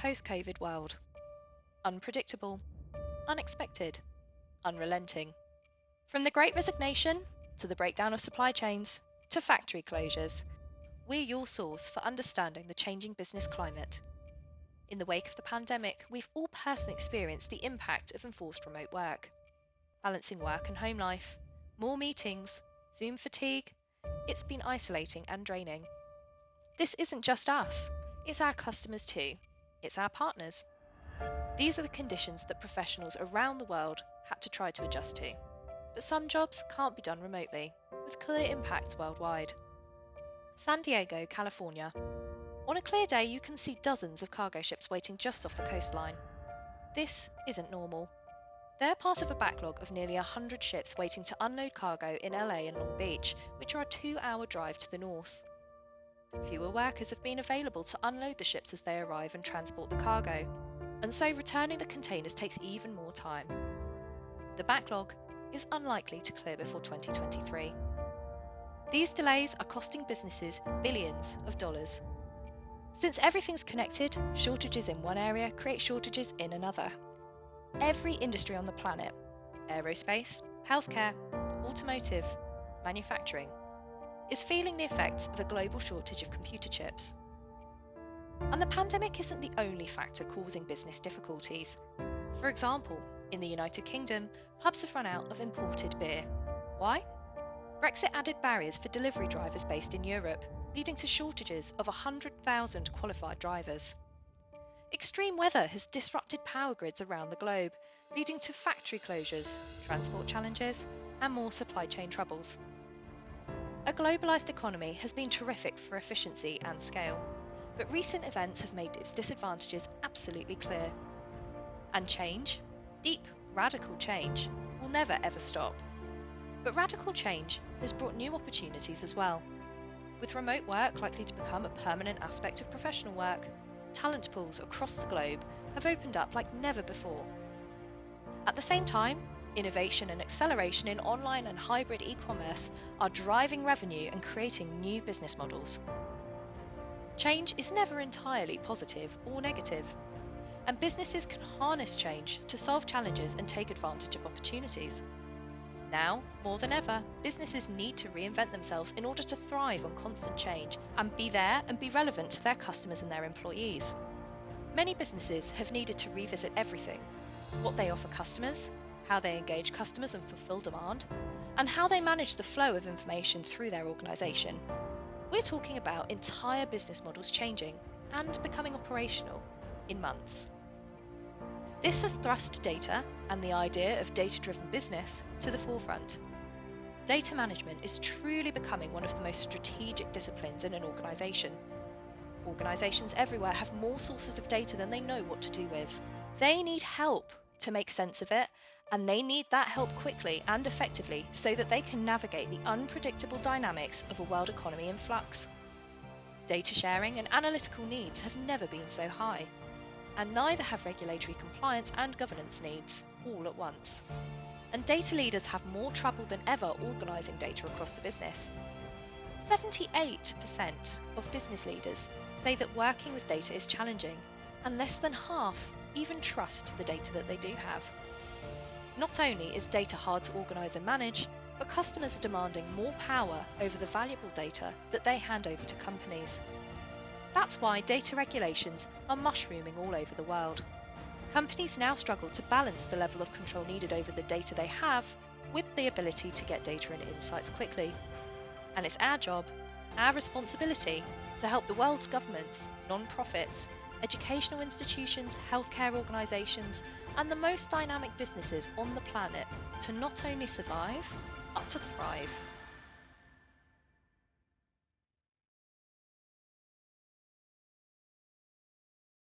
post-COVID world. Unpredictable, unexpected, unrelenting. From the Great Resignation to the breakdown of supply chains to factory closures, we're your source for understanding the changing business climate. In the wake of the pandemic, we've all personally experienced the impact of enforced remote work. Balancing work and home life, more meetings, Zoom fatigue, it's been isolating and draining. This isn't just us, it's our customers too. It's our partners. These are the conditions that professionals around the world had to try to adjust to. But some jobs can't be done remotely, with clear impacts worldwide. San Diego, California. On a clear day, you can see dozens of cargo ships waiting just off the coastline. This isn't normal. They're part of a backlog of nearly 100 ships waiting to unload cargo in LA and Long Beach, which are a 2-hour drive to the north. Fewer workers have been available to unload the ships as they arrive and transport the cargo, and so returning the containers takes even more time. The backlog is unlikely to clear before 2023. These delays are costing businesses billions of dollars. Since everything's connected, shortages in one area create shortages in another. Every industry on the planet, aerospace, healthcare, automotive, manufacturing, is feeling the effects of a global shortage of computer chips. And the pandemic isn't the only factor causing business difficulties. For example, in the United Kingdom, pubs have run out of imported beer. Why? Brexit added barriers for delivery drivers based in Europe, leading to shortages of 100,000 qualified drivers. Extreme weather has disrupted power grids around the globe, leading to factory closures, transport challenges, and more supply chain troubles. A globalised economy has been terrific for efficiency and scale, but recent events have made its disadvantages absolutely clear. And change, deep, radical change, will never ever stop. But radical change has brought new opportunities as well. With remote work likely to become a permanent aspect of professional work, talent pools across the globe have opened up like never before. At the same time, innovation and acceleration in online and hybrid e-commerce are driving revenue and creating new business models. Change is never entirely positive or negative, and businesses can harness change to solve challenges and take advantage of opportunities. Now, more than ever, businesses need to reinvent themselves in order to thrive on constant change and be there and be relevant to their customers and their employees. Many businesses have needed to revisit everything: what they offer customers, how they engage customers and fulfill demand, and how they manage the flow of information through their organisation. We're talking about entire business models changing and becoming operational in months. This has thrust data and the idea of data-driven business to the forefront. Data management is truly becoming one of the most strategic disciplines in an organisation. Organisations everywhere have more sources of data than they know what to do with. They need help to make sense of it, and they need that help quickly and effectively so that they can navigate the unpredictable dynamics of a world economy in flux. Data sharing and analytical needs have never been so high, and neither have regulatory compliance and governance needs all at once. And data leaders have more trouble than ever organising data across the business. 78% of business leaders say that working with data is challenging, and less than half even trust the data that they do have. Not only is data hard to organise and manage, but customers are demanding more power over the valuable data that they hand over to companies. That's why data regulations are mushrooming all over the world. Companies now struggle to balance the level of control needed over the data they have with the ability to get data and insights quickly. And it's our job, our responsibility, to help the world's governments, non-profits, educational institutions, healthcare organisations, and the most dynamic businesses on the planet to not only survive, but to thrive.